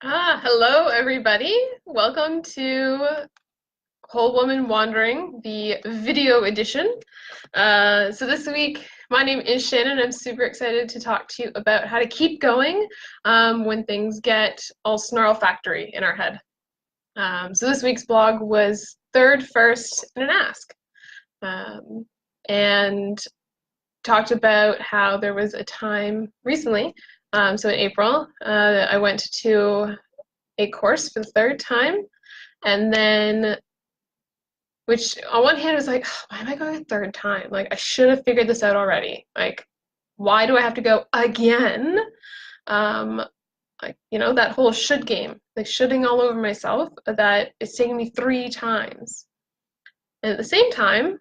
Hello everybody. Welcome to Whole Woman Wandering, the video edition. So this week, my name is Shannon. I'm super excited to talk to you about how to keep going when things get all snarl factory in our head. So this week's blog was third, first, and an ask. And talked about how there was a time recently, so in April, I went to a course for the third time, and then, which on one hand was like, "Oh, why am I going a third time? Like, I should have figured this out already. Like, why do I have to go again?" Um, like, that whole should game, like shoulding all over myself, that it's taking me three times. And at the same time,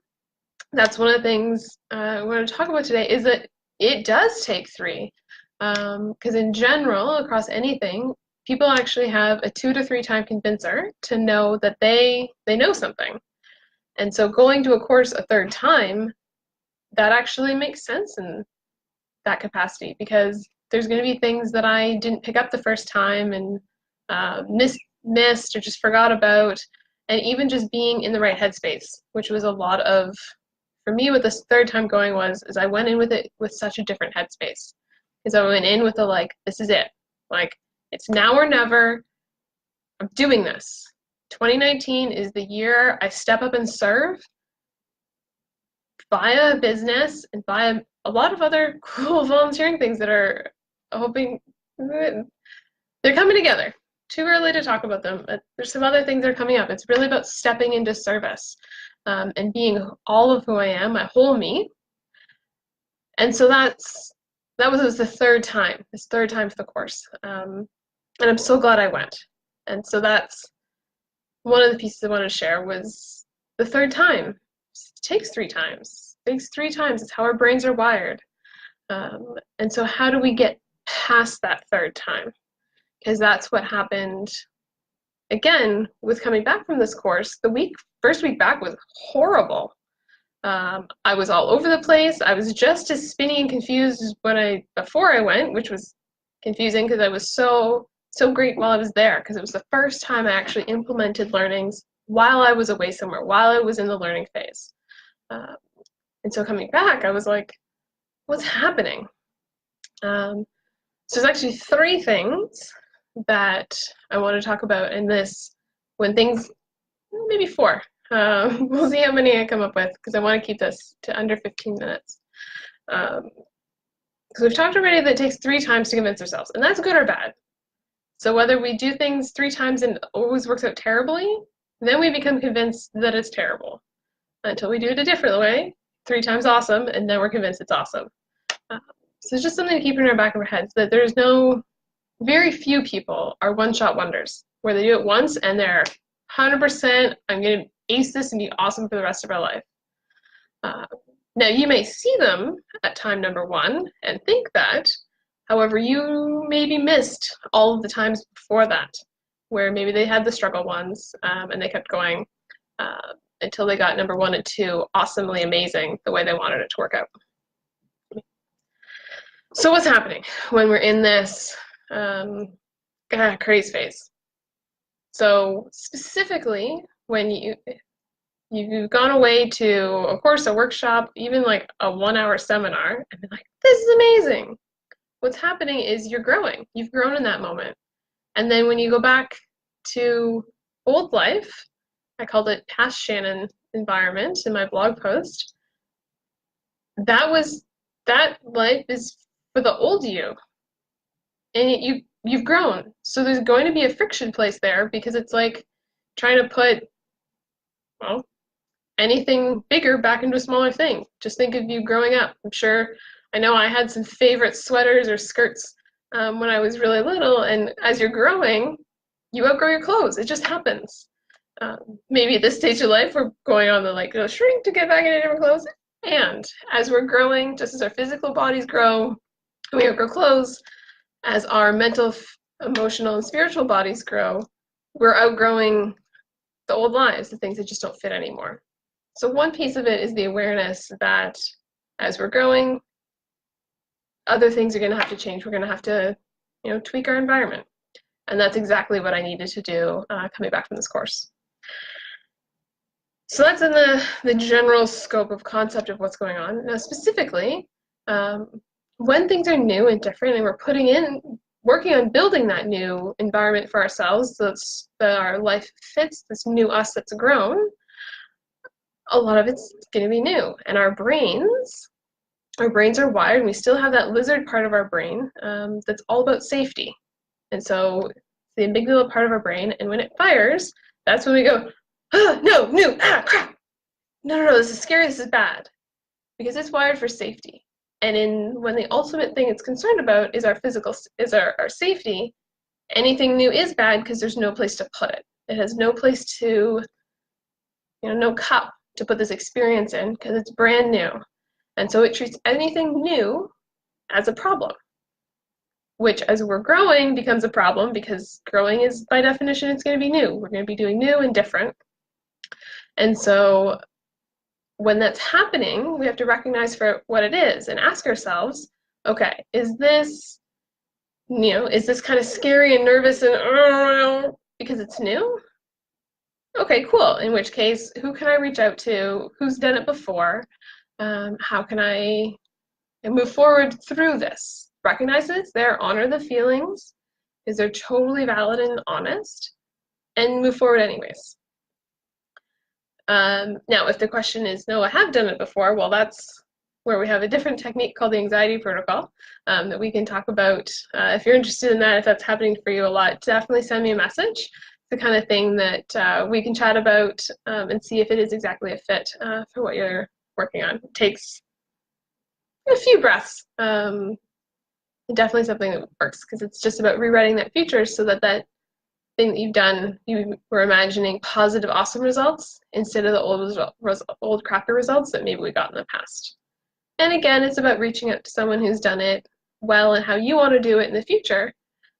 that's one of the things we're going to talk about today is that it does take three. Because in general, across anything, people actually have a 2 to 3 time convincer to know that they know something. And so going to a course a third time, that actually makes sense in that capacity because there's going to be things that I didn't pick up the first time and missed or just forgot about. And even just being in the right headspace, which was a lot of, for me, what this third time going was, is I went in with it with such a different headspace. Because I went in with a like, this is it. Like, it's now or never. I'm doing this. 2019 is the year I step up and serve via business and via a lot of other cool volunteering things that are hoping they're coming together. Too early to talk about them, but there's some other things that are coming up. It's really about stepping into service and being all of who I am, my whole me. And so that was the third time, this third time for the course. And I'm so glad I went. And so that's one of the pieces I wanted to share was the third time. It takes three times. It takes three times. It's how our brains are wired. And so how do we get past that third time? Because that's what happened again with coming back from this course. First week back was horrible. I was all over the place. I was just as spinny and confused as before I went, which was confusing because I was so great while I was there because it was the first time I actually implemented learnings while I was away somewhere, while I was in the learning phase. And so coming back, I was like, what's happening? So there's actually three things that I want to talk about in this when things, maybe four. We'll see how many I come up with because I want to keep this to under 15 minutes. Because we've talked already that it takes three times to convince ourselves, and that's good or bad. So whether we do things three times and it always works out terribly, then we become convinced that it's terrible. Until we do it a different way, three times awesome, and then we're convinced it's awesome. So it's just something to keep in our back of our heads that very few people are one-shot wonders where they do it once and they're 100%, I'm going to ace this and be awesome for the rest of our life. Now, you may see them at time number one and think that. However, you maybe missed all of the times before that, where maybe they had the struggle ones and they kept going until they got number one and two awesomely amazing the way they wanted it to work out. So what's happening when we're in this craze phase? So specifically, when you've gone away to a course, a workshop, even like a 1 hour seminar, and been like, this is amazing. What's happening is you're growing. You've grown in that moment. And then when you go back to old life, I called it past Shannon environment in my blog post. That life is for the old you. And you've grown. So there's going to be a friction place there because it's like trying to put, well, anything bigger back into a smaller thing. Just think of you growing up. I know I had some favorite sweaters or skirts when I was really little, and as you're growing, you outgrow your clothes. It just happens. Maybe at this stage of life, we're going on the shrink to get back into different clothes. And as we're growing, just as our physical bodies grow, we outgrow clothes. As our mental, emotional, and spiritual bodies grow, we're outgrowing the old lives, the things that just don't fit anymore. So one piece of it is the awareness that as we're growing, other things are going to have to change. We're going to have to, tweak our environment. And that's exactly what I needed to do coming back from this course. So that's in the general scope of concept of what's going on. Now, specifically, when things are new and different and we're working on building that new environment for ourselves so that our life fits this new us that's grown, a lot of it's going to be new. And our brains are wired, and we still have that lizard part of our brain that's all about safety. And so the amygdala part of our brain, and when it fires, that's when we go, ah, no, new, ah, crap. No, this is scary, this is bad. Because it's wired for safety. And when the ultimate thing it's concerned about is our safety, anything new is bad because there's no place to put it. It has no place to, no cup to put this experience in because it's brand new. And so it treats anything new as a problem, which as we're growing becomes a problem because growing is, by definition, it's going to be new. We're going to be doing new and different. And so when that's happening, we have to recognize for what it is and ask ourselves, okay, is this kind of scary and nervous and because it's new? Okay, cool. In which case, who can I reach out to? Who's done it before? How can I move forward through this? Recognize it's there, honor the feelings, because they're totally valid and honest, and move forward anyways. Now, if the question is, no, I have done it before, well, that's where we have a different technique called the anxiety protocol that we can talk about. If you're interested in that, if that's happening for you a lot, definitely send me a message. It's the kind of thing that we can chat about and see if it is exactly a fit for what you're working on. It takes a few breaths. Definitely something that works because it's just about rewriting that future so that that thing that you've done, you were imagining positive, awesome results instead of the old crappy results that maybe we got in the past. And again, it's about reaching out to someone who's done it well and how you want to do it in the future.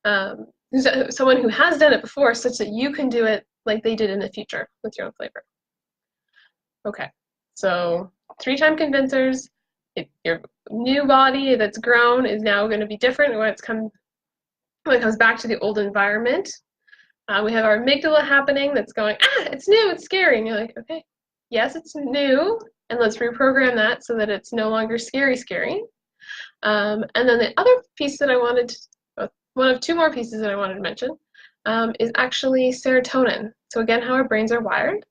Someone who has done it before such that you can do it like they did in the future with your own flavor. Okay, so 3-time convincers. Your new body that's grown is now going to be different when it comes back to the old environment. We have our amygdala happening that's going, it's new, it's scary. And you're like, okay, yes, it's new, and let's reprogram that so that it's no longer scary. And then the other piece that one of 2 more pieces that I wanted to mention is actually serotonin. So again, how our brains are wired.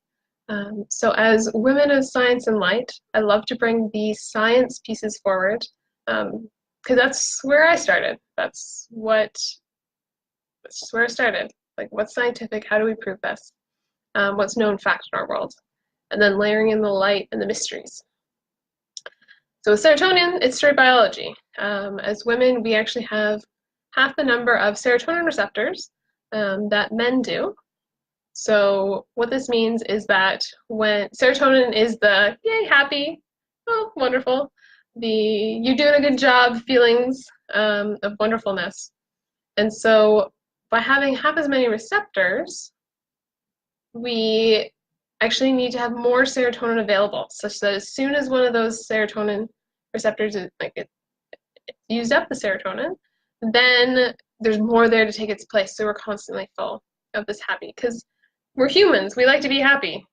So as women of science and light, I love to bring the science pieces forward because that's where I started. That's just where I started. Like, what's scientific? How do we prove this? What's known fact in our world? And then layering in the light and the mysteries. So with serotonin, it's straight biology. As women, we actually have half the number of serotonin receptors that men do. So what this means is that when serotonin is the yay, happy, oh, wonderful, the you're doing a good job feelings of wonderfulness. And so by having half as many receptors, we actually need to have more serotonin available, such that as soon as one of those serotonin receptors is used up the serotonin, then there's more there to take its place. So we're constantly full of this happy, because we're humans. We like to be happy.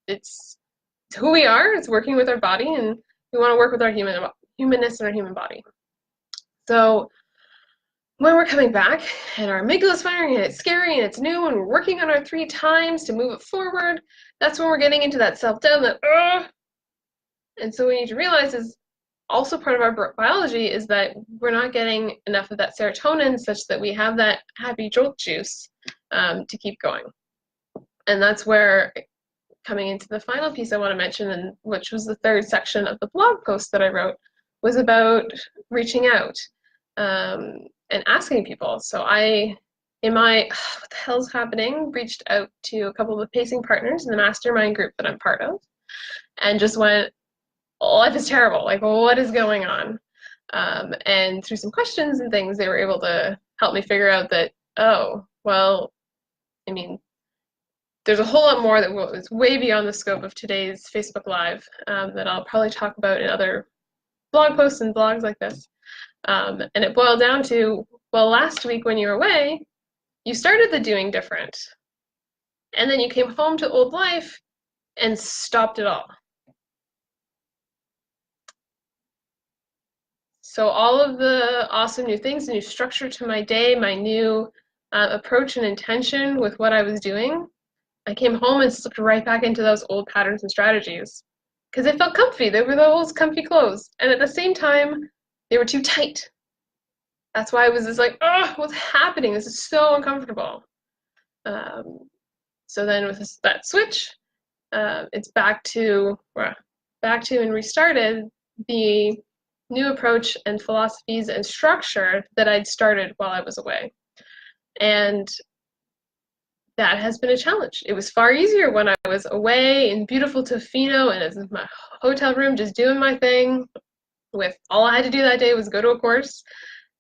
It's who we are. It's working with our body, and we want to work with our humanness and our human body. So when we're coming back and our amygdala's firing and it's scary and it's new and we're working on our 3 times to move it forward, that's when we're getting into that self-doubt, and so we need to realize is also part of our biology is that we're not getting enough of that serotonin such that we have that happy jolt juice to keep going. And that's where, coming into the final piece I want to mention, and which was the 3rd section of the blog post that I wrote, was about reaching out and asking people. So I, in my what the hell's happening, reached out to a couple of the pacing partners in the mastermind group that I'm part of, and just went, life is terrible, like what is going on? And through some questions and things, they were able to help me figure out that, oh, well, I mean, there's a whole lot more that was way beyond the scope of today's Facebook Live that I'll probably talk about in other blog posts and blogs like this. And it boiled down to, well, last week when you were away, you started the doing different, and then you came home to old life and stopped it all. So all of the awesome new things, the new structure to my day, my new approach and intention with what I was doing, I came home and slipped right back into those old patterns and strategies because they felt comfy. They were those comfy clothes, and at the same time, they were too tight. That's why I was just like, oh, what's happening? This is so uncomfortable. Um, so then with that switch, it's back to and restarted the new approach and philosophies and structure that I'd started while I was away. And that has been a challenge. It was far easier when I was away in beautiful Tofino and in my hotel room just doing my thing with all I had to do that day was go to a course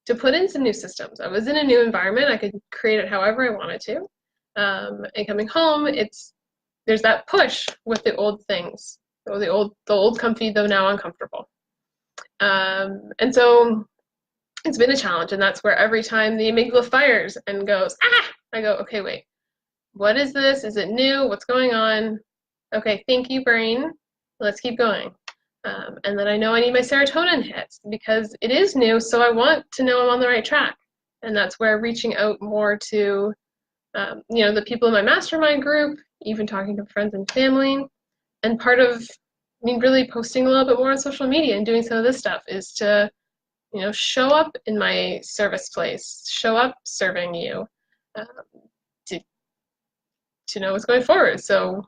to put in some new systems. I was in a new environment. I could create it however I wanted to. And coming home, there's that push with the old things, the old comfy, though now uncomfortable. And so it's been a challenge, and that's where every time the amygdala fires and goes, I go, okay, wait, what is this? Is it new? What's going on? Okay, thank you, brain. Let's keep going. And then I know I need my serotonin hits because it is new, so I want to know I'm on the right track. And that's where reaching out more to, the people in my mastermind group, even talking to friends and family, and part of really posting a little bit more on social media and doing some of this stuff is to, show up in my service place, show up serving you, to know what's going forward. So,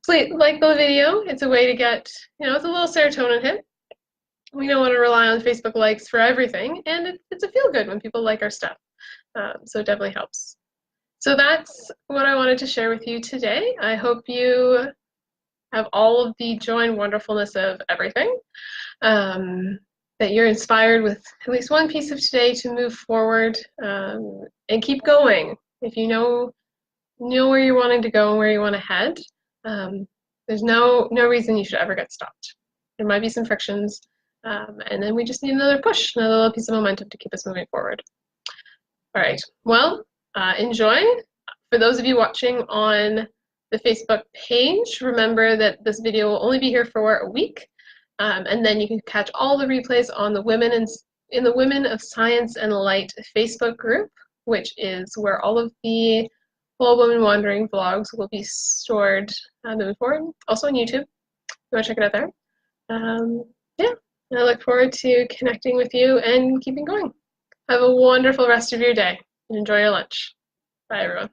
please like the video. It's a way to get, it's a little serotonin hit. We don't want to rely on Facebook likes for everything, and it's a feel good when people like our stuff. So it definitely helps. So that's what I wanted to share with you today. I hope you have all of the joy and wonderfulness of everything. That you're inspired with at least one piece of today to move forward and keep going. If you know where you're wanting to go and where you want to head, there's no reason you should ever get stopped. There might be some frictions, and then we just need another push, another little piece of momentum to keep us moving forward. All right, well, enjoy. For those of you watching on the Facebook page, remember that this video will only be here for a week, and then you can catch all the replays on the in the Women of Science and Light Facebook group, which is where all of the Whole Woman Wandering vlogs will be stored moving forward. Also on YouTube. You want to check it out there. Yeah, I look forward to connecting with you and keeping going. Have a wonderful rest of your day and enjoy your lunch. Bye, everyone.